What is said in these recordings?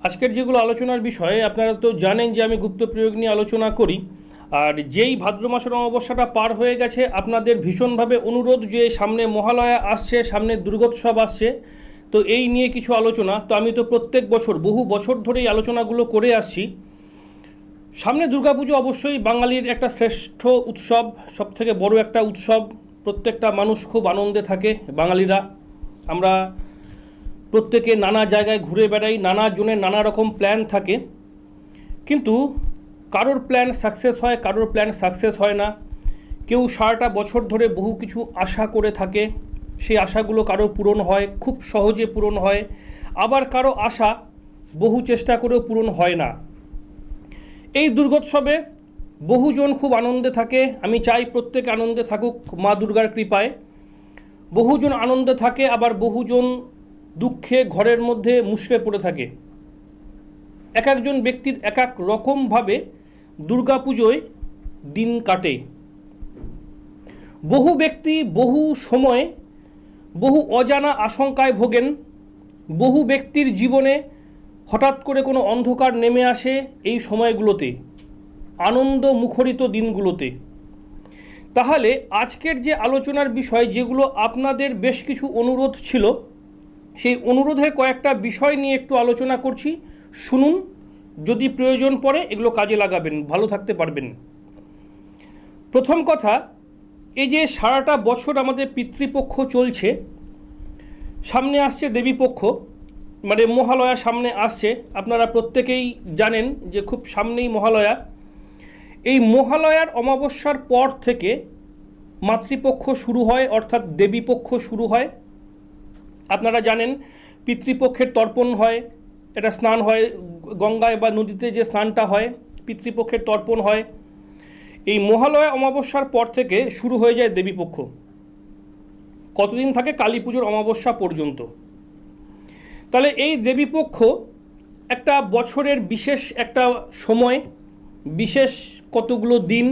আজকের যেগুলো আলোচনার বিষয়ে আপনারা তো জানেন যে আমি গুপ্ত প্রয়োগ নিয়ে আলোচনা করি। আর যেই ভাদ্র মাসের অমাবস্যাটা পার হয়ে গেছে, আপনাদের ভীষণভাবে অনুরোধ যে সামনে মহালয়া আসছে, সামনে দুর্গোৎসব আসছে, তো এই নিয়ে কিছু আলোচনা। তো আমি তো প্রত্যেক বছর বহু বছর ধরে এই আলোচনাগুলো করে আসছি। সামনে দুর্গাপুজো অবশ্যই বাঙালির একটা শ্রেষ্ঠ উৎসব, সবথেকে বড় একটা উৎসব। প্রত্যেকটা মানুষ খুব আনন্দে থাকে বাঙালিরা। আমরা প্রত্যেকে নানা জায়গায় ঘুরে বেড়াই, নানা জনের নানা রকম প্ল্যান থাকে, কিন্তু কারোর প্ল্যান সাকসেস হয়, কারোর প্ল্যান সাকসেস হয় না। কেউ সারাটা বছর ধরে বহু কিছু আশা করে থাকে, সেই আশাগুলো কারো পূরণ হয়, খুব সহজে পূরণ হয়। আবার কারো আশা বহু চেষ্টা করেও পূরণ হয় না। এই দুর্গোৎসবে বহুজন খুব আনন্দে থাকে। আমি চাই প্রত্যেকে আনন্দে থাকুক মা দুর্গার কৃপায়। বহুজন আনন্দে থাকে, আবার বহুজন দুঃখে ঘরের মধ্যে মুষড়ে পড়ে থাকে। এক একজন ব্যক্তির এক এক রকমভাবে দুর্গাপুজোয় দিন কাটে। বহু ব্যক্তি বহু সময়ে বহু অজানা আশঙ্কায় ভোগেন। বহু ব্যক্তির জীবনে হঠাৎ করে কোনো অন্ধকার নেমে আসে এই সময়গুলোতে, আনন্দ মুখরিত দিনগুলোতে। তাহলে আজকের যে আলোচনার বিষয়, যেগুলো আপনাদের বেশ কিছু অনুরোধ ছিল, সেই অনুরোধের কয়েকটা বিষয় নিয়ে একটু আলোচনা করছি। শুনুন, যদি প্রয়োজন পড়ে এগুলো কাজে লাগাবেন, ভালো থাকতে পারবেন। প্রথম কথা, এই যে সারাটা বছর আমাদের পিতৃপক্ষ চলছে, সামনে আসছে দেবীপক্ষ, মানে মহালয়া সামনে আসছে। আপনারা প্রত্যেকেই জানেন যে খুব সামনেই মহালয়া। এই মহালয়ার অমাবস্যার পর থেকে মাতৃপক্ষ শুরু হয়, অর্থাৎ দেবীপক্ষ শুরু হয়। আপনারা জানেন পিতৃপক্ষের তর্পণ হয়, এটা স্নান হয় গঙ্গায় বা নদীতে, যে স্নানটা হয় পিতৃপক্ষের তর্পণ হয়। এই মহালয়া অমাবস্যার পর থেকে শুরু হয়ে যায় দেবীপক্ষ। কতদিন থাকে? কালী পুজোর অমাবস্যা পর্যন্ত। তাহলে এই দেবীপক্ষ একটা বছরের বিশেষ একটা সময়, বিশেষ কতগুলো দিন,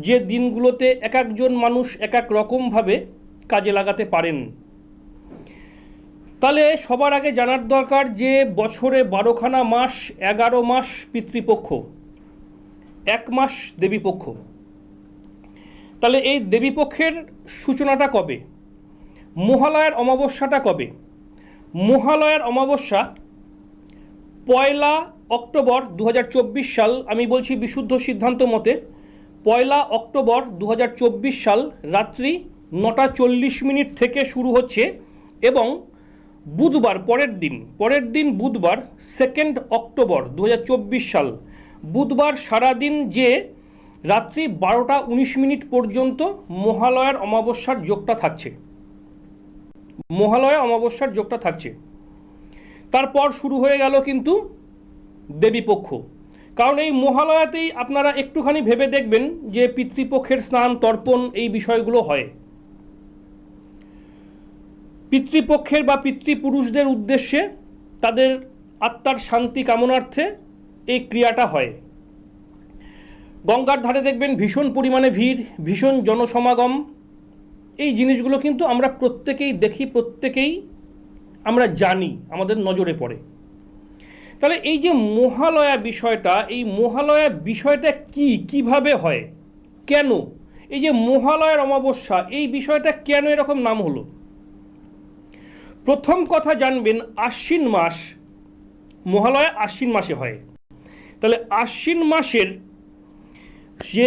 যে দিনগুলোতে এক একজন মানুষ এক এক রকমভাবে কাজে লাগাতে পারেন। তাহলে সবার আগে জানার দরকার যে বছরে 12খানা মাস, 11 মাস পিতৃপক্ষ, 1 মাস দেবীপক্ষ। তাহলে এই দেবীপক্ষের সূচনাটা কবে? মহালয়ার অমাবস্যাটা কবে? মহালয়ার অমাবস্যা 1 অক্টোবর 2024 সাল। আমি বলছি বিশুদ্ধ সিদ্ধান্ত মতে 1 অক্টোবর 2024 সাল রাত্রি 9:40 থেকে শুরু হচ্ছে, এবং বুধবার পরের দিন বুধবার 2 অক্টোবর 2024 সাল বুধবার সারাদিন, যে রাত্রি 12:19 পর্যন্ত মহালয়ার অমাবস্যার যোগটা থাকছে। মহালয়া অমাবস্যার যোগটা থাকছে। তারপর শুরু হয়ে গেল কিন্তু দেবীপক্ষ। কারণ এই মহালয়াতেই আপনারা একটুখানি ভেবে দেখবেন যে পিতৃপক্ষের স্নান তর্পণ এই বিষয়গুলো হয়। পিতৃপক্ষের বা পিতৃপুরুষদের উদ্দেশ্যে, তাদের আত্মার শান্তি কামনার্থে এই ক্রিয়াটা হয়। গঙ্গার ধারে দেখবেন ভীষণ পরিমাণে ভিড়, ভীষণ জনসমাগম। এই জিনিসগুলো কিন্তু আমরা প্রত্যেকেই দেখি, প্রত্যেকেই আমরা জানি, আমাদের নজরে পড়ে। তাহলে এই যে মহালয়া বিষয়টা, এই মহালয়া বিষয়টা কিভাবে হয়, কেন এই যে মহালয়ার অমাবস্যা, এই বিষয়টা কেন এরকম নাম হলো? প্রথম কথা জানবেন, আশ্বিন মাস, মহালয়া আশ্বিন মাসে হয়। তাহলে আশ্বিন মাসের যে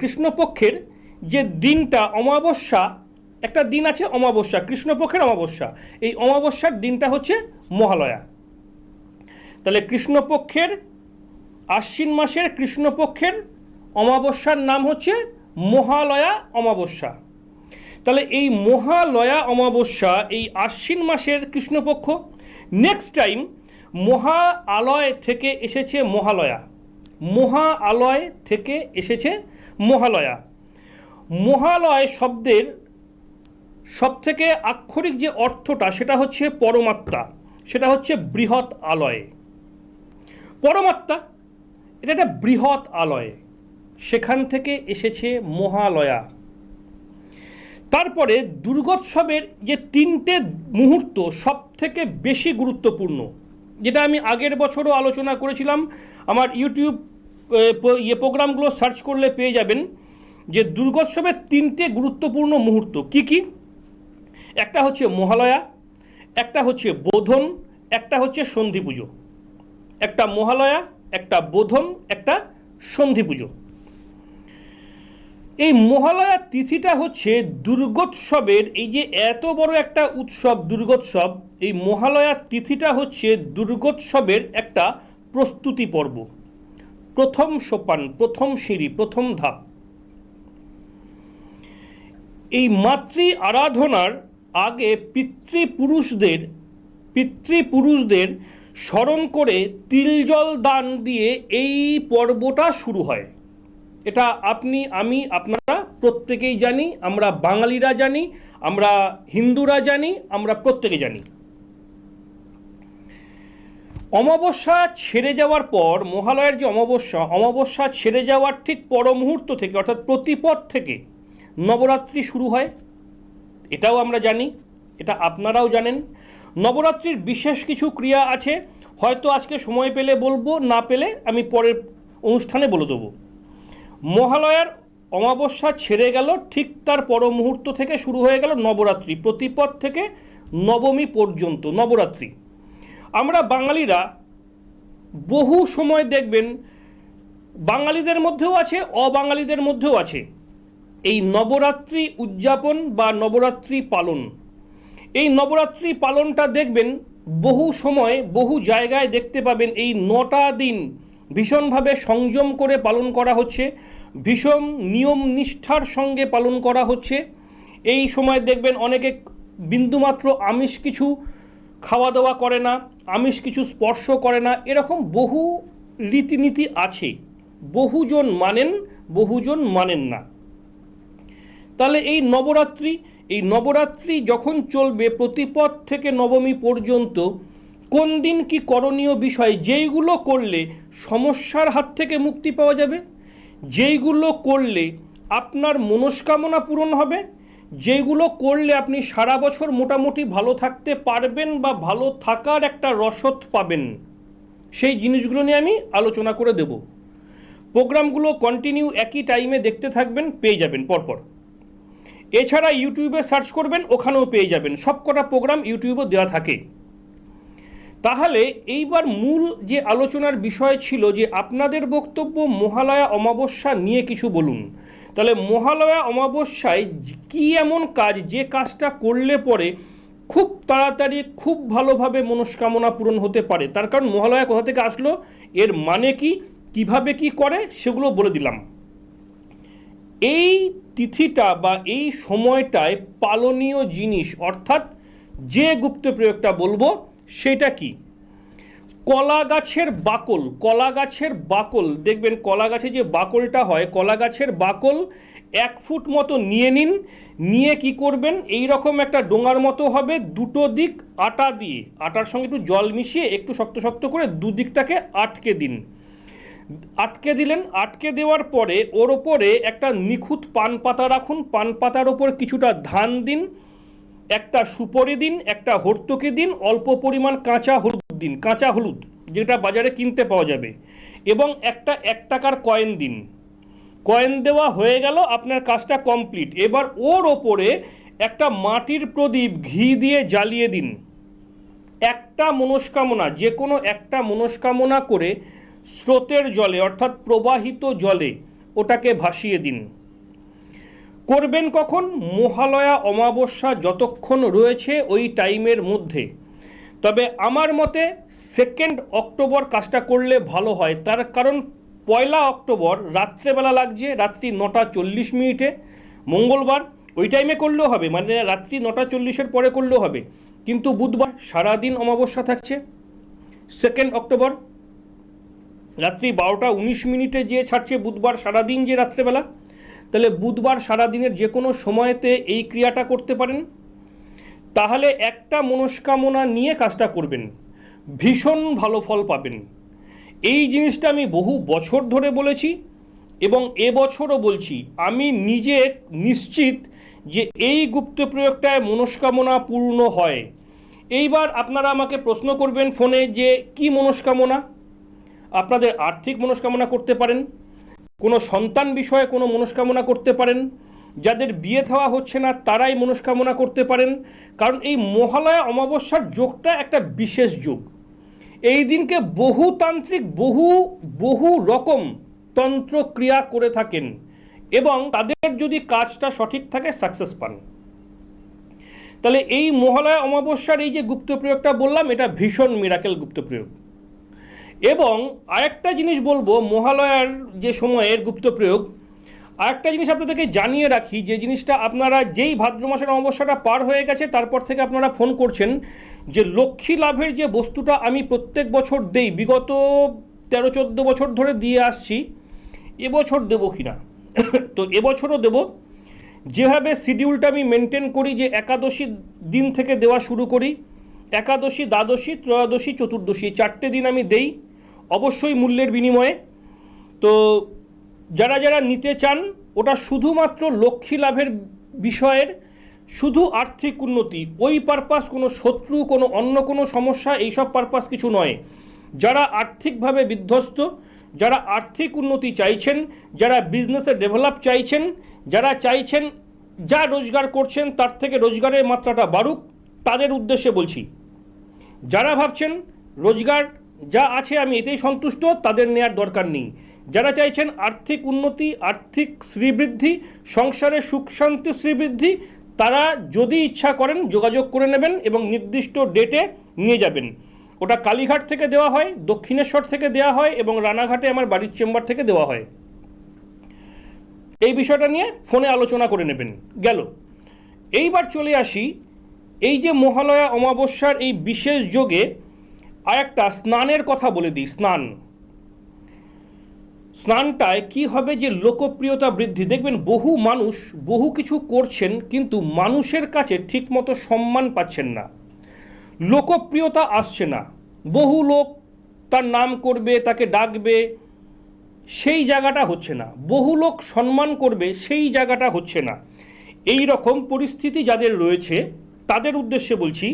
কৃষ্ণপক্ষের যে দিনটা অমাবস্যা, একটা দিন আছে অমাবস্যা, কৃষ্ণপক্ষের অমাবস্যা, এই অমাবস্যার দিনটা হচ্ছে মহালয়া। তাহলে কৃষ্ণপক্ষের, আশ্বিন মাসের কৃষ্ণপক্ষের অমাবস্যার নাম হচ্ছে মহালয়া অমাবস্যা। তাহলে এই মহালয়া অমাবস্যা, এই আশ্বিন মাসের কৃষ্ণপক্ষ। নেক্সট টাইম মহা আলয় থেকে এসেছে মহালয়া, মহা আলয় থেকে এসেছে মহালয়া। মহালয় শব্দের সবথেকে আক্ষরিক যে অর্থটা, সেটা হচ্ছে পরমাত্মা, সেটা হচ্ছে বৃহৎ আলয়। পরমাত্মা, এটা একটা বৃহৎ আলয়, সেখান থেকে এসেছে মহালয়া। তারপরে দুর্গোৎসবের যে তিনটে মুহূর্ত সব থেকে বেশি গুরুত্বপূর্ণ, যেটা আমি আগের বছরও আলোচনা করেছিলাম, আমার ইউটিউব প্রোগ্রামগুলো সার্চ করলে পেয়ে যাবেন যে দুর্গোৎসবের তিনটে গুরুত্বপূর্ণ মুহূর্ত কি কি। একটা হচ্ছে মহালয়া, একটা হচ্ছে বোধন, একটা হচ্ছে সন্ধি পুজো। একটা মহালয়া, একটা বোধন, একটা সন্ধি পুজো। এই মহালয়া তিথিটা হচ্ছে দুর্গোৎসবের, এই যে এত বড় একটা উৎসব দুর্গোৎসব, এই মহালয়া তিথিটা হচ্ছে দুর্গোৎসবের একটা প্রস্তুতি পর্ব, প্রথম সোপান, প্রথম সিঁড়ি, প্রথম ধাপ। এই মাতৃ আরাধনার আগে পিতৃপুরুষদের স্মরণ করে তিল জল দান দিয়ে এই পর্বটা শুরু হয়। এটা আপনি, আমি, আপনারা প্রত্যেকেই জানি, আমরা বাঙালিরা জানি, আমরা হিন্দুরা জানি, আমরা প্রত্যেকে জানি। অমাবস্যা ছেড়ে যাওয়ার পর, মহালয়ার যে অমাবস্যা ছেড়ে যাওয়ার ঠিক পর মুহূর্ত থেকে, অর্থাৎ প্রতিপদ থেকে নবরাত্রি শুরু হয়। এটাও আমরা জানি, এটা আপনারাও জানেন। নবরাত্রির বিশেষ কিছু ক্রিয়া আছে, হয়তো আজকে সময় পেলে বলবো, না পেলে আমি পরের অনুষ্ঠানে বলে দেবো। মহালয়ার অমাবস্যা ছেড়ে গেল, ঠিক তার পর মুহূর্ত থেকে শুরু হয়ে গেল নবরাত্রি, প্রতিপদ থেকে নবমী পর্যন্ত নবরাত্রি। আমরা বাঙালিরা বহু সময় দেখবেন, বাঙালিদের মধ্যেও আছে, অবাঙালিদের মধ্যেও আছে, এই নবরাত্রি উদযাপন বা নবরাত্রি পালন। এই নবরাত্রি পালনটা দেখবেন বহু সময় বহু জায়গায় দেখতে পাবেন এই 9টা দিন ভীষণভাবে সংযম করে পালন করা হচ্ছে, ভীষণ নিয়ম নিষ্ঠার সঙ্গে পালন করা হচ্ছে। এই সময় দেখবেন অনেকে বিন্দুমাত্র আমিষ কিছু খাওয়া দাওয়া করে না, আমিষ কিছু স্পর্শ করে না, এরকম বহু রীতিনীতি আছে। বহুজন মানেন, বহুজন মানেন না। তাহলে এই নবরাত্রি যখন চলবে প্রতিপদ থেকে নবমী পর্যন্ত, কোন দিন কি করণীয় বিষয়, যেইগুলো করলে সমস্যার হাত থেকে মুক্তি পাওয়া যাবে, যেইগুলো করলে আপনার মনস্কামনা পূরণ হবে, যেগুলো করলে আপনি সারা বছর মোটামুটি ভালো থাকতে পারবেন বা ভালো থাকার একটা রসদ পাবেন, সেই জিনিসগুলো নিয়ে আমি আলোচনা করে দেব। প্রোগ্রামগুলো কন্টিনিউ একই টাইমে দেখতে থাকবেন, পেয়ে যাবেন পরপর। এছাড়া ইউটিউবে সার্চ করবেন, ওখানেও পেয়ে যাবেন, সবকটা প্রোগ্রাম ইউটিউবে দেওয়া থাকে। তাহলে এইবার মূল যে আলোচনার বিষয় ছিল যে আপনাদের বক্তব্য মহালয়া অমাবস্যা নিয়ে কিছু বলুন। তাহলে মহালয়া অমাবস্যায় কি এমন কাজ, যে কাজটা করলে পরে খুব তাড়াতাড়ি খুব ভালোভাবে মনস্কামনা পূরণ হতে পারে? তার কারণ মহালয়া কোথা থেকে আসলো, এর মানে কি, কিভাবে কি করে, সেগুলো বলে দিলাম। এই তিথিটা বা এই সময়টায় পালনীয় জিনিস, অর্থাৎ যে গুপ্ত প্রয়োগটা বলবো সেটা কি, কলা গাছের বাকল দেখবেন, কলা গাছে যে বাকলটা হয়, কলা গাছের বাকল 1 ফুট মতো নিয়ে নিন। নিয়ে কি করবেন, এই রকম একটা ডোঙার মতো হবে, দুটো দিক আটা দিয়ে, আটার সঙ্গে একটু জল মিশিয়ে একটু শক্ত শক্ত করে দুদিকটাকে আটকে দিন। আটকে দিলেন, আটকে দেওয়ার পরে ওর ওপরে একটা নিখুঁত পান পাতা রাখুন, পান পাতার ওপর কিছুটা ধান দিন, একটা সুপারি দিন, একটা হর্তুকি দিন, অল্প পরিমাণ কাঁচা হলুদ দিন, কাঁচা হলুদ যেটা বাজারে কিনতে পাওয়া যাবে, এবং একটা 1 টাকার কয়েন দিন। কয়েন দেওয়া হয়ে গেল, আপনার কাজটা কমপ্লিট। এবার ওর ওপরে একটা মাটির প্রদীপ ঘি দিয়ে জ্বালিয়ে দিন। একটা মনস্কামনা, যে কোনো একটা মনস্কামনা করে স্রোতের জলে, অর্থাৎ প্রবাহিত জলে ওটাকে ভাসিয়ে দিন। করবেন কখন, মহালয়া অমাবস্যা যতক্ষণ রয়েছে ওই টাইমের মধ্যে। তবে আমার মতে 2 অক্টোবর কাজটা করলে ভালো হয়, তার কারণ 1 অক্টোবর রাত্রেবেলা লাগছে, রাত্রি 9টা 40 মিনিটে, মঙ্গলবার, ওই টাইমে করলেও হবে, মানে রাত্রি 9টা 40-এর পরে করলেও হবে। কিন্তু বুধবার সারাদিন অমাবস্যা থাকছে, 2 অক্টোবর রাত্রি 12টা 19 মিনিটে যে ছাড়ছে, বুধবার সারাদিন যে রাত্রেবেলা, তাহলে বুধবার সারাদিনের যে কোনো সময়তে এই ক্রিয়াটা করতে পারেন। তাহলে একটা মনস্কামনা নিয়ে কাজটা করবেন, ভীষণ ভালো ফল পাবেন। এই জিনিসটা আমি বহু বছর ধরে বলেছি এবং এবছরও বলছি। আমি নিজে নিশ্চিত যে এই গুপ্ত প্রয়োগটায় মনস্কামনা পূর্ণ হয়। এইবার আপনারা আমাকে প্রশ্ন করবেন ফোনে যে কি মনস্কামনা। আপনাদের আর্থিক মনস্কামনা করতে পারেন, কোনো সন্তান বিষয়ে কোনো মনস্কামনা করতে পারেন, যাদের বিয়ে থাওয়া হচ্ছে না তারাই মনস্কামনা করতে পারেন। কারণ এই মহালয়া অমাবস্যার যোগটা একটা বিশেষ যোগ। এই দিনকে বহু তান্ত্রিক বহু রকম তন্ত্রক্রিয়া করে থাকেন এবং তাদের যদি কাজটা সঠিক থাকে সাকসেস পান। তাহলে এই মহালয়া অমাবস্যার এই যে গুপ্ত প্রয়োগটা বললাম, এটা ভীষণ মিরাকেল গুপ্ত প্রয়োগ। এবং আরেকটা জিনিস বলবো, মহালয়ার যে সময়ের গুপ্ত প্রয়োগ, আরেকটা জিনিস আপনাদেরকে জানিয়ে রাখি, যে জিনিসটা আপনারা যেই ভাদ্র মাসের অমাবস্যাটা পার হয়ে গেছে তারপর থেকে আপনারা ফোন করছেন যে লক্ষ্মী লাভের যে বস্তুটা আমি প্রত্যেক বছর দেই, বিগত 13-14 বছর ধরে দিয়ে আসছি, এবছর দেবো কিনা। তো এবছরও দেব। যেভাবে শিডিউলটা আমি মেনটেন করি, যে একাদশী দিন থেকে দেওয়া শুরু করি, একাদশী, দ্বাদশী, ত্রয়োদশী, চতুর্দশী, 4টে দিন আমি দেই, অবশ্যই মূল্যের বিনিময়ে। তো যারা যারা নিতে চান, ওটা শুধুমাত্র লক্ষ্মী লাভের বিষয়ের, শুধু আর্থিক উন্নতি, ওই পারপাস, কোনো শত্রু, কোনো অন্য কোনো সমস্যা, এইসব পারপাস কিছু নয়। যারা আর্থিকভাবে বিধ্বস্ত, যারা আর্থিক উন্নতি চাইছেন, যারা বিজনেসে ডেভেলপ চাইছেন, যারা চাইছেন যা রোজগার করছেন তার থেকে রোজগারের মাত্রাটা বাড়ুক, তাদের উদ্দেশ্যে বলছি। যারা ভাবছেন রোজগার যা আছে আমি এতেই সন্তুষ্ট, তাদের নেওয়ার দরকার নেই। যারা চাইছেন আর্থিক উন্নতি, আর্থিক শ্রীবৃদ্ধি, সংসারে সুখ শান্তি শ্রীবৃদ্ধি, তারা যদি ইচ্ছা করেন যোগাযোগ করে নেবেন এবং নির্দিষ্ট ডেটে নিয়ে যাবেন। ওটা কালীঘাট থেকে দেওয়া হয়, দক্ষিণেশ্বর থেকে দেওয়া হয় এবং রানাঘাটে আমার বাড়ির চেম্বার থেকে দেওয়া হয়। এই বিষয়টা নিয়ে ফোনে আলোচনা করে নেবেন। গেল। এইবার চলে আসি, এই যে মহালয়া অমাবস্যার এই বিশেষ যোগে আরেকটা স্নানের কথা বলে দিই। স্নানটায় কি হবে, যে লোকপ্রিয়তা বৃদ্ধি। দেখবেন বহু মানুষ বহু কিছু করছেন কিন্তু মানুষের কাছে ঠিকমতো সম্মান পাচ্ছেন না, লোকপ্রিয়তা আসছে না। বহু লোক তার নাম করবে, তাকে ডাকবে, সেই জায়গাটা হচ্ছে না। বহু লোক সম্মান করবে, সেই জায়গাটা হচ্ছে না। এই রকম পরিস্থিতি যাদের রয়েছে তাদের উদ্দেশ্যে বলছি,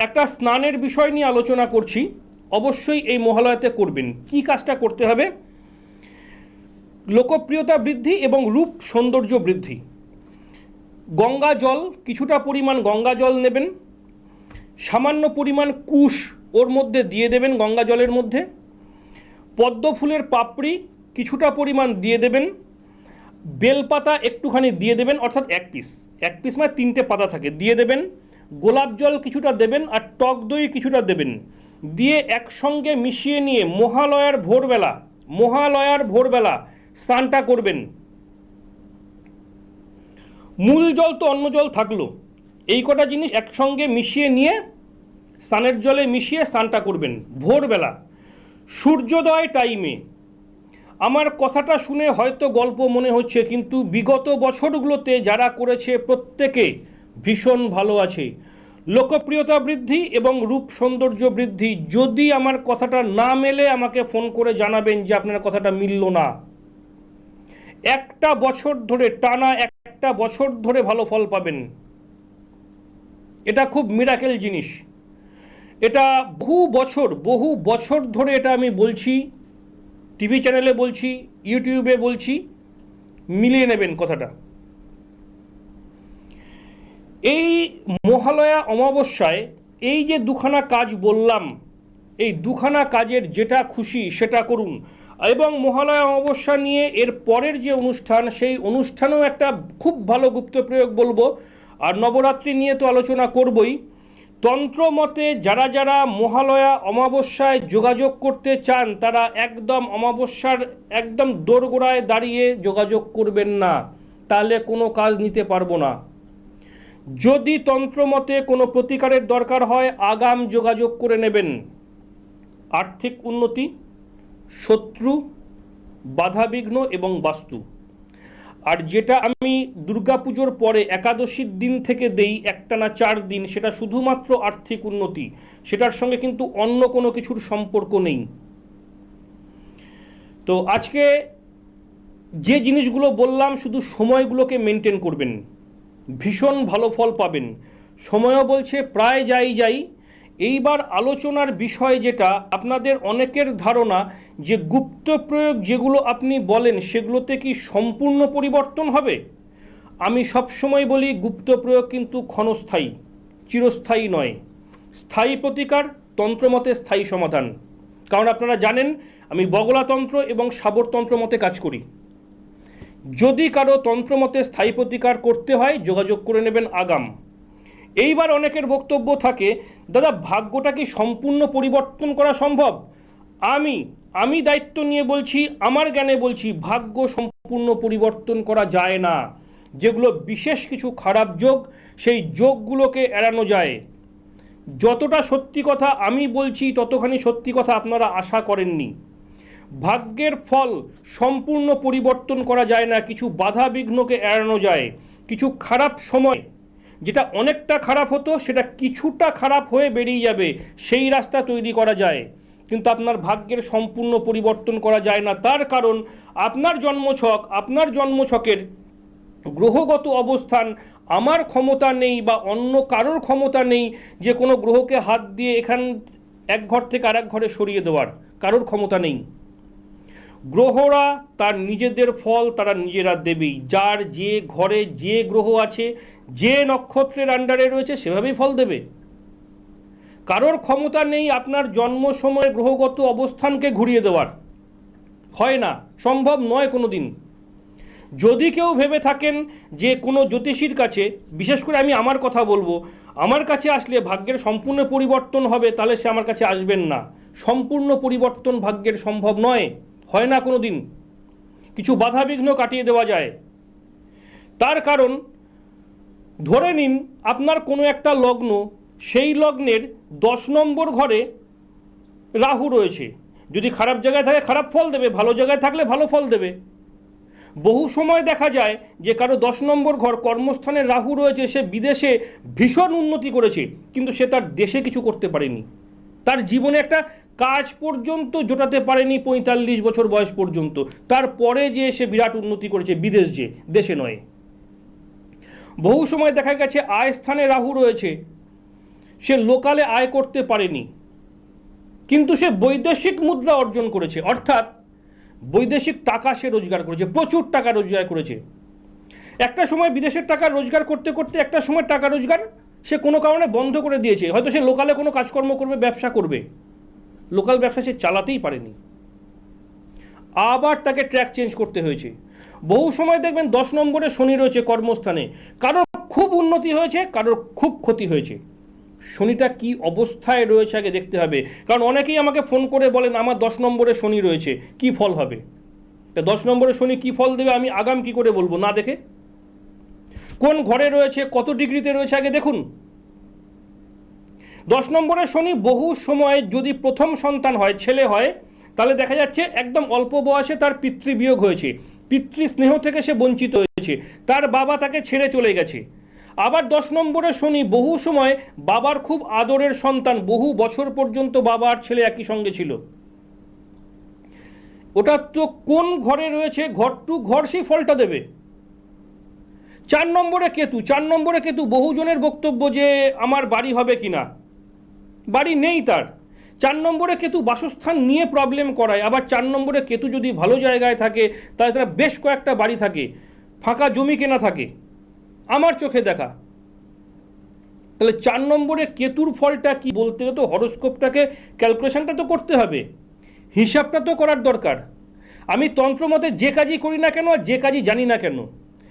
একটা স্নানের বিষয় নিয়ে আলোচনা করছি, অবশ্যই এই মহালয়াতে করবেন। কি কাজটা করতে হবে? লোকপ্রিয়তা বৃদ্ধি এবং রূপ সৌন্দর্য বৃদ্ধি। গঙ্গা জল, কিছুটা পরিমাণ গঙ্গা জল নেবেন, সামান্য পরিমাণ কুশ ওর মধ্যে দিয়ে দেবেন গঙ্গা জলের মধ্যে, পদ্ম ফুলের পাপড়ি কিছুটা পরিমাণ দিয়ে দেবেন, বেলপাতা একটুখানি দিয়ে দেবেন, অর্থাৎ এক পিস মানে 3টে পাতা থাকে, দিয়ে দেবেন, গোলাপ জল কিছুটা দেবেন আর টক দই কিছুটা দেবেন। দিয়ে একসঙ্গে মিশিয়ে নিয়ে মহালয়ার ভোরবেলা স্নানটা করবেন। মূল জল তো অন্য জল থাকলো, এই কটা জিনিস একসঙ্গে মিশিয়ে নিয়ে স্নানের জলে মিশিয়ে স্নানটা করবেন ভোরবেলা সূর্যোদয় টাইমে। আমার কথাটা শুনে হয়তো গল্প মনে হচ্ছে, কিন্তু বিগত বছরগুলোতে যারা করেছে প্রত্যেকে ভীষণ ভালো আছে। লোকপ্রিয়তা বৃদ্ধি এবং রূপ সৌন্দর্য বৃদ্ধি। যদি আমার কথাটা না মেলে আমাকে ফোন করে জানাবেন যে আপনার কথাটা মিলল না। একটা বছর ধরে টানা, একটা বছর ধরে ভালো ফল পাবেন। এটা খুব মিরাকেল জিনিস। এটা বহু বছর ধরে এটা আমি বলছি, টিভি চ্যানেলে বলছি, ইউটিউবে বলছি, মিলিয়ে নেবেন কথাটা। এই মহালয়া অমাবস্যায় এই যে দুখানা কাজ বললাম, এই দুখানা কাজের যেটা খুশি সেটা করুন। এবং মহালয়া অমাবস্যা নিয়ে এর পরের যে অনুষ্ঠান, সেই অনুষ্ঠানেও একটা খুব ভালো গুপ্ত প্রয়োগ বলবো। আর নবরাত্রি নিয়ে তো আলোচনা করবই। তন্ত্রমতে যারা যারা মহালয়া অমাবস্যায় যোগাযোগ করতে চান, তারা একদম অমাবস্যার একদম দোরগোড়ায় দাঁড়িয়ে যোগাযোগ করবেন না, তাহলে কোনো কাজ নিতে পারবো না। যদি তন্ত্রমতে কোনো প্রতিকারের দরকার হয়, আগাম যোগাযোগ করে নেবেন। আর্থিক উন্নতি, শত্রু, বাধাবিঘ্ন এবং বাস্তু। আর যেটা আমি দুর্গাপুজোর পরে একাদশীর দিন থেকে দেই একটানা 4 দিন, সেটা শুধুমাত্র আর্থিক উন্নতি, সেটার সঙ্গে কিন্তু অন্য কোনো কিছুর সম্পর্ক নেই। তো আজকে যে জিনিসগুলো বললাম শুধু সময়গুলোকে মেনটেন করবেন, ভীষণ ভালো ফল পাবেন। সময়ও বলছে প্রায় যাই। এইবার আলোচনার বিষয় যেটা, আপনাদের অনেকের ধারণা যে গুপ্ত প্রয়োগ যেগুলো আপনি বলেন সেগুলোতে কি সম্পূর্ণ পরিবর্তন হবে। আমি সবসময় বলি গুপ্ত প্রয়োগ কিন্তু ক্ষণস্থায়ী, চিরস্থায়ী নয়। স্থায়ী প্রতিকার, তন্ত্রমতে স্থায়ী সমাধান। কারণ আপনারা জানেন আমি বগলাতন্ত্র এবং সাবরতন্ত্র মতে কাজ করি। যদি কারো তন্ত্রমতে স্থায়ী প্রতিকার করতে হয় যোগাযোগ করে নেবেন আগাম। এইবার অনেকের বক্তব্য থাকে, দাদা ভাগ্যটা কি সম্পূর্ণ পরিবর্তন করা সম্ভব? আমি দায়িত্ব নিয়ে বলছি, আমার জ্ঞানে বলছি, ভাগ্য সম্পূর্ণ পরিবর্তন করা যায় না। যেগুলো বিশেষ কিছু খারাপ যোগ, সেই যোগগুলোকে এড়ানো যায়। যতটা সত্যি কথা আমি বলছি ততখানি সত্যি কথা আপনারা আশা করেননি। ভাগ্যের ফল সম্পূর্ণ পরিবর্তন করা যায় না, কিছু বাধা বিঘ্নকে এড়ানো যায়। কিছু খারাপ সময় যেটা অনেকটা খারাপ হতো সেটা কিছুটা খারাপ হয়ে বেরিয়ে যাবে, সেই রাস্তা তৈরি করা যায়। কিন্তু আপনার ভাগ্যের সম্পূর্ণ পরিবর্তন করা যায় না। তার কারণ আপনার জন্মছকের গ্রহগত অবস্থান আমার ক্ষমতা নেই বা অন্য কারোর ক্ষমতা নেই যে কোনো গ্রহকে হাত দিয়ে এক ঘর থেকে আরেক ঘরে সরিয়ে দেওয়ার কারোর ক্ষমতা নেই। গ্রহরা তার নিজেদের ফল তারা নিজেরা দেবেই। যার যে ঘরে যে গ্রহ আছে, যে নক্ষত্রের আন্ডারে রয়েছে সেভাবেই ফল দেবে। কারোর ক্ষমতা নেই আপনার জন্ম সময়ে গ্রহগত অবস্থানকে ঘুরিয়ে দেওয়ার, হয় না, সম্ভব নয় কোনো দিন। যদি কেউ ভেবে থাকেন যে কোনো জ্যোতিষীর কাছে, বিশেষ করে আমি আমার কথা বলবো, আমার কাছে আসলে ভাগ্যের সম্পূর্ণ পরিবর্তন হবে, তাহলে সে আমার কাছে আসবেন না। সম্পূর্ণ পরিবর্তন ভাগ্যের সম্ভব নয়, হয় না কোনো দিন। কিছু বাধা বিঘ্ন কাটিয়ে দেওয়া যায়। তার কারণ ধরে নিন আপনার কোনো একটা লগ্ন, সেই লগ্নের 10 নম্বর ঘরে রাহু রয়েছে। যদি খারাপ জায়গায় থাকে খারাপ ফল দেবে, ভালো জায়গায় থাকলে ভালো ফল দেবে। বহু সময় দেখা যায় যে কারো 10 নম্বর ঘর কর্মস্থানে রাহু রয়েছে, সে বিদেশে ভীষণ উন্নতি করেছে, কিন্তু সে তার দেশে কিছু করতে পারেনি। তার জীবনে একটা কাজ পর্যন্ত জোটাতে পারেনি 45 বছর বয়স পর্যন্ত। তারপরে যে সে বিরাট উন্নতি করেছে, বিদেশ যে, দেশে নয়। বহু সময় দেখা গেছে আয় স্থানে রাহু রয়েছে, সে লোকালে আয় করতে পারেনি, কিন্তু সে বৈদেশিক মুদ্রা অর্জন করেছে, অর্থাৎ বৈদেশিক টাকা সে রোজগার করেছে, প্রচুর টাকা রোজগার করেছে। একটা সময় বিদেশের টাকা রোজগার করতে করতে একটা সময় টাকা রোজগার সে কোনো কারণে বন্ধ করে দিয়েছে। হয়তো সে লোকালে কোনো কাজকর্ম করবে, ব্যবসা করবে, লোকাল ব্যবসা সে চালাতেই পারেনি, আবার তাকে ট্র্যাক চেঞ্জ করতে হয়েছে। বহু সময় দেখবেন 10 নম্বরে শনি রয়েছে কর্মস্থানে, কারোর খুব উন্নতি হয়েছে, কারোর খুব ক্ষতি হয়েছে। শনিটা কি অবস্থায় রয়েছে আগে দেখতে হবে। কারণ অনেকেই আমাকে ফোন করে বলেন আমার 10 নম্বরে শনি রয়েছে, কি ফল হবে? তা 10 নম্বরে শনি কি ফল দেবে আমি আগাম কি করে বলবো না দেখে? কোন ঘরে রয়েছে, কত ডিগ্রিতে রয়েছে আগে দেখুন। 10 নম্বরে শনি বহু সময় যদি প্রথম সন্তান হয়, ছেলে হয়, তাহলে দেখা যাচ্ছে একদম অল্প বয়সে তার পিতৃবিয়োগ হয়েছে, পিতৃস্নেহ থেকে সে বঞ্চিত হয়েছে, তার বাবা তাকে ছেড়ে চলে গেছে। আবার 10 নম্বরে শনি বহু সময় বাবার খুব আদরের সন্তান, বহু বছর পর্যন্ত বাবা আর ছেলে একই সঙ্গে ছিল। ওটা তো কোন ঘরে রয়েছে, ঘর টু ঘর সেই ফলটা দেবে। 4 নম্বরে কেতু, বহুজনের বক্তব্য যে আমার বাড়ি হবে কিনা, বাড়ি নেই তার। 4 নম্বরে কেতু বাসস্থান নিয়ে প্রবলেম করায়। আবার 4 নম্বরে কেতু যদি ভালো জায়গায় থাকে তাহলে তারা বেশ কয়েকটা বাড়ি থাকে, ফাঁকা জমি কেনা থাকে, আমার চোখে দেখা। তাহলে 4 নম্বরে কেতুর ফলটা কি বলতে গেলে তো হরোস্কোপটাকে ক্যালকুলেশনটা তো করতে হবে, হিসাবটা তো করার দরকার। আমি তন্ত্রমতে যে কাজই করি না কেন আর যে কাজই জানি না কেন,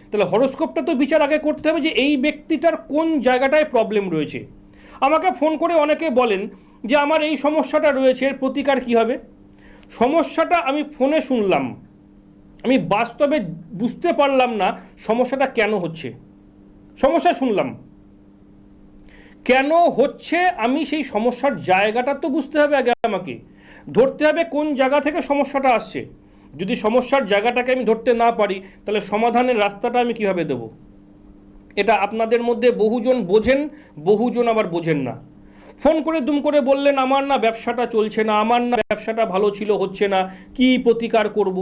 তাহলে হরোস্কোপটা তো বিচার আগে করতে হবে যে এই ব্যক্তিটার কোন জায়গাটায় প্রবলেম রয়েছে। আমাকে ফোন করে অনেকে বলেন যে আমার এই সমস্যাটা রয়েছে, এর প্রতিকার কী হবে। সমস্যাটা আমি ফোনে শুনলাম, আমি বাস্তবে বুঝতে পারলাম না সমস্যাটা কেন হচ্ছে। সমস্যা শুনলাম, কেন হচ্ছে আমি সেই সমস্যার জায়গাটা তো বুঝতে হবে আগে। আমাকে ধরতে হবে কোন জায়গা থেকে সমস্যাটা আসছে। যদি সমস্যার জায়গাটাকে আমি ধরতে না পারি তাহলে সমাধানের রাস্তাটা আমি কিভাবে দেব? এটা আপনাদের মধ্যে বহুজন বোঝেন, বহুজন আবার বোঝেন না। ফোন করে দুম করে বললেন আমার না ব্যবসাটা চলছে না, আমার না ব্যবসাটা ভালো ছিল, হচ্ছে না, কি প্রতিকার করব?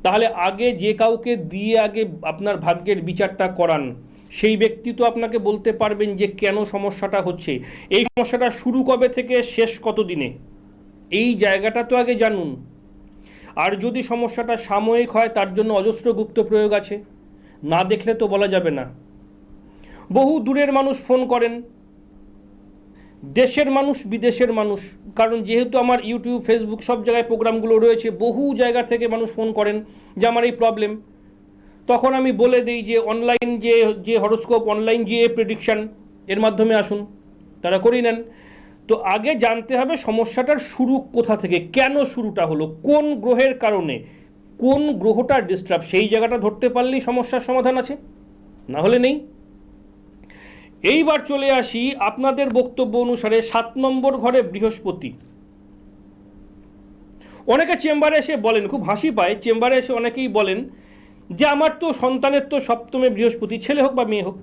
তাহলে আগে যে কাউকে দিয়ে আগে আপনার ভাগ্যের বিচারটা করান, সেই ব্যক্তি তো আপনাকে বলতে পারবেন যে কেন সমস্যাটা হচ্ছে, এই সমস্যাটা শুরু কবে থেকে শেষ কত দিনে, এই জায়গাটা তো আগে জানুন। আর যদি সমস্যাটা সাময়িক হয় তার জন্য অজস্র গুপ্ত প্রয়োগ আছে, না দেখলে তো বলা যাবে না। বহু দূরের মানুষ ফোন করেন, দেশের মানুষ, বিদেশের মানুষ, কারণ যেহেতু আমার ইউটিউব, ফেসবুক সব জায়গায় প্রোগ্রামগুলো রয়েছে, বহু জায়গা থেকে মানুষ ফোন করেন যে আমার এই প্রবলেম। তখন আমি বলে দিই যে অনলাইন যে হরোস্কোপ, অনলাইন যে প্রেডিকশান, এর মাধ্যমে আসুন, তারা করেই নেন। তো আগে জানতে হবে সমস্যাটার শুরু কোথা থেকে, কেন শুরুটা হলো, কোন গ্রহের কারণে, কোন গ্রহটা ডিস্টার্ব, সেই জায়গাটা ধরতে পারলেই সমস্যার সমাধান আছে, না হলে নেই। এইবার চলে আসি আপনাদের বক্তব্য অনুসারে 7 নম্বর ঘরে বৃহস্পতি। অনেকে চেম্বারে এসে বলেন, খুব হাসি পায়, চেম্বারে এসে অনেকেই বলেন যে আমার তো সন্তানের তো সপ্তমে বৃহস্পতি, ছেলে হোক বা মেয়ে হোক,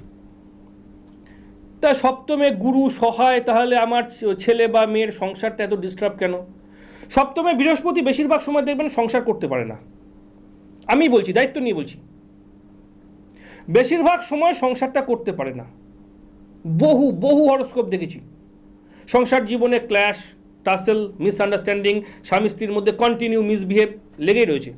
তা সপ্তমে গুরু সহায়, তাহলে আমার ছেলে বা মেয়ের সংসারটা এত ডিস্টার্ব কেন? সপ্তমে বৃহস্পতি বেশিরভাগ সময় দেখবেন সংসার করতে পারে না, আমি বলছি, দায়িত্ব নিয়ে বলছি, বেশিরভাগ সময় সংসারটা করতে পারে না। বহু বহু হরস্কোপ দেখেছি, সংসার জীবনে ক্ল্যাশ, টাসেল, মিসআন্ডারস্ট্যান্ডিং, স্বামী স্ত্রীর মধ্যে কন্টিনিউ মিসবিহেভ লেগেই রয়েছে।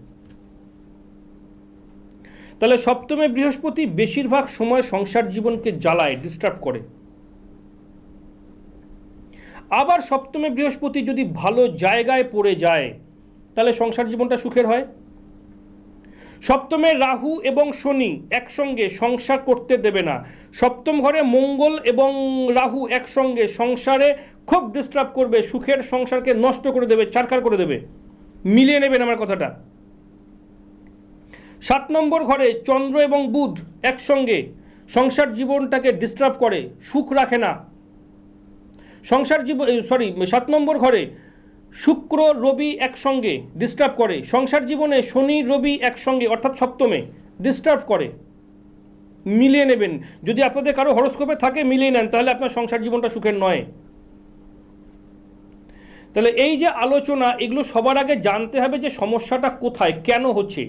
তাহলে সপ্তমে বৃহস্পতি বেশিরভাগ সময় সংসার জীবনকে জ্বালায়, ডিস্টার্ব করে। আবার সপ্তমে বৃহস্পতি যদি ভালো জায়গায় পড়ে যায় তাহলে সংসার জীবনটা সুখের হয়। সপ্তমে রাহু এবং শনি একসঙ্গে সংসার করতে দেবে না, সপ্তম ঘরে মঙ্গল এবং রাহু একসঙ্গে সংসারে খুব ডিস্টার্ব করবে, সুখের সংসারকে নষ্ট করে দেবে, ছারখার করে দেবে। মিলিয়ে নেবেন আমার কথাটা। 7 নম্বর ঘরে চন্দ্র এবং বুধ একসঙ্গে সংসার জীবনটাকে ডিস্টার্ব করে, সুখ রাখে না। সংসার জীবন 7 নম্বর ঘরে শুক্র রবি একসঙ্গে ডিস্টার্ব করে, সংসার জীবনে শনি রবি একসঙ্গে অর্থাৎ সপ্তমে ডিস্টার্ব করে। মিলিয়ে নেবেন, যদি আপনাদের কারো হরস্কোপে থাকে মিলিয়ে নেন, তাহলে আপনার সংসার জীবনটা সুখের নয়। তাহলে এই যে আলোচনা, এগুলো সবার আগে জানতে হবে যে সমস্যাটা কোথায়, কেন হচ্ছে।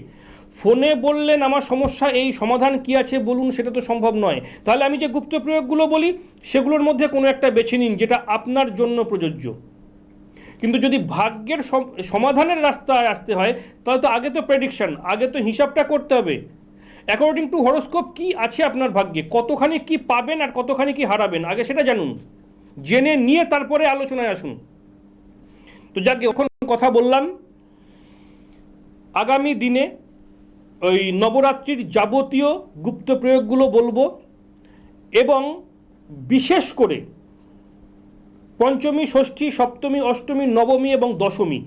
ফোনে বললেন আমার সমস্যা এই, সমাধান কি আছে বলুন, সেটা তো সম্ভব নয়। তাহলে আমি যে গুপ্ত প্রয়োগগুলো বলি সেগুলোর মধ্যে কোনো একটা বেছে নিন যেটা আপনার জন্য প্রযোজ্য। কিন্তু যদি ভাগ্যের সমাধানের রাস্তায় আসতে হয় তাহলে তো আগে তো প্রেডিকশন, আগে তো হিসাবটা করতে হবে। অ্যাকর্ডিং টু হরোস্কোপ কি আছে আপনার ভাগ্যে, কতখানি কি পাবেন আর কতখানি কি হারাবেন, আগে সেটা জানুন, জেনে নিয়ে তারপরে আলোচনায় আসুন। তো যাকে এখন কথা বললাম, আগামী দিনে ওই নবরাত্রির যাবতীয় গুপ্ত প্রয়োগগুলো বলবো, এবং বিশেষ করে পঞ্চমী, ষষ্ঠী, সপ্তমী, অষ্টমী, নবমী এবং দশমী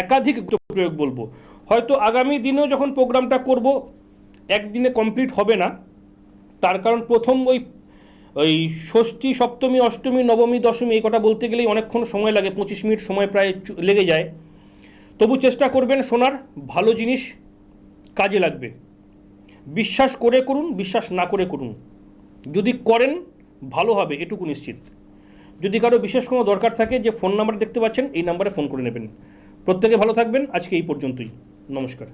একাধিক গুপ্ত প্রয়োগ বলবো। হয়তো আগামী দিনেও যখন প্রোগ্রামটা করব একদিনে কমপ্লিট হবে না, তার কারণ প্রথম ওই ষষ্ঠী, সপ্তমী, অষ্টমী, নবমী, দশমী এই কটা বলতে গেলেই অনেকক্ষণ সময় লাগে, 25 মিনিট সময় প্রায় লেগে যায়। তবু চেষ্টা করবেন শোনার, ভালো জিনিস কাজে লাগবে। বিশ্বাস করে করুন, বিশ্বাস না করে করুন, যদি করেন ভালো হবে এটুকু নিশ্চিত। যদি কারো বিশেষ কোনো দরকার থাকে, যে ফোন নাম্বার দেখতে পাচ্ছেন এই নাম্বারে ফোন করে নেবেন। প্রত্যেকে ভালো থাকবেন, আজকে এই পর্যন্তই, নমস্কার।